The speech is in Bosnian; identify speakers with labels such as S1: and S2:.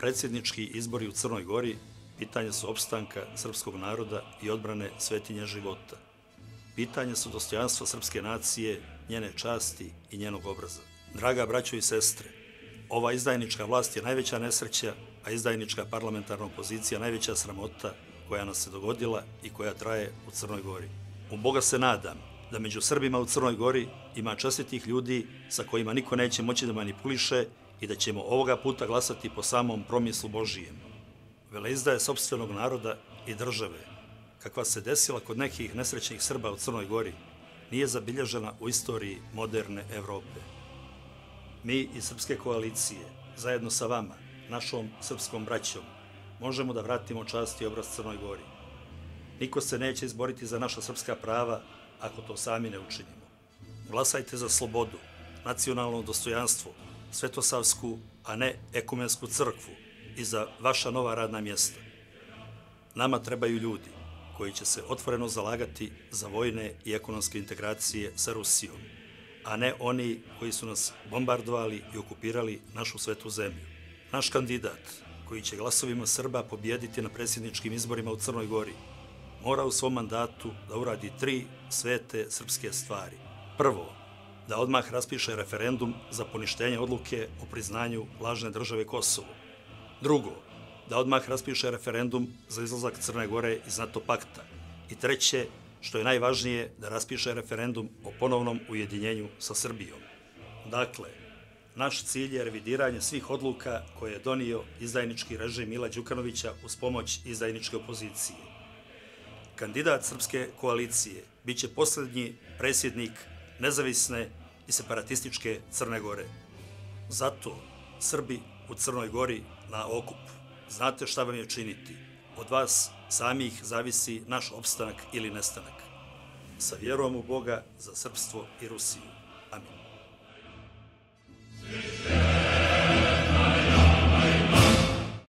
S1: Predsjednički izbori u Crnoj Gori pitanje su opstanka srpskog naroda i odbrane svetinje života. Pitanje su dostojanstva srpske nacije, njene časti i njenog obraza. Draga braćo i sestre, ova izdajnička vlast je najveća nesreća, a izdajnička parlamentarna opozicija najveća sramota koja nas se dogodila i koja traje u Crnoj Gori. U Boga se nadam da među Srbima u Crnoj Gori ima čestitih ljudi sa kojima niko neće moći da manipuliše i da ćemo ovoga puta glasati po samom promislu Božijem. Veleizdaje sopstvenog naroda i države, kakva se desila kod nekih nesrećnih Srba u Crnoj Gori, nije zabilježena u istoriji moderne Evrope. Mi iz Srpske koalicije, zajedno sa vama, našom srpskom braćom, možemo da vratimo čast i obraz Crnoj Gori. Niko se neće izboriti za naša srpska prava ako to sami ne učinimo. Glasajte za slobodu, nacionalno dostojanstvo, svetosavsku, a ne ekumensku crkvu i za vaša nova radna mjesta. Nama trebaju ljudi koji će se otvoreno zalagati za vojne i ekonomske integracije sa Rusijom, a ne oni koji su nas bombardovali i okupirali našu svetu zemlju. Naš kandidat, koji će glasovima Srba pobijediti na predsjedničkim izborima u Crnoj Gori, mora u svom mandatu da uradi 3 svete srpske stvari. Prvo, da odmah raspiše referendum za poništenje odluke o priznanju lažne države Kosovo. Drugo, da odmah raspiše referendum za izlazak Crne Gore iz NATO pakta. I treće, što je najvažnije, da raspiše referendum o ponovnom ujedinjenju sa Srbijom. Dakle, naš cilj je revidiranje svih odluka koje je donio izdajnički režim Mila Đukanovića uz pomoć izdajničke opozicije. Kandidat Srpske koalicije biće posljednji predsjednik nezavisne i separatističke Crne Gore. Zato Srbi u Crnoj Gori na okup. Znate šta vam je činiti. Od vas samih zavisi naš opstanak ili nestanak. Sa vjerom u Boga za srpstvo i Rusiju. Amin.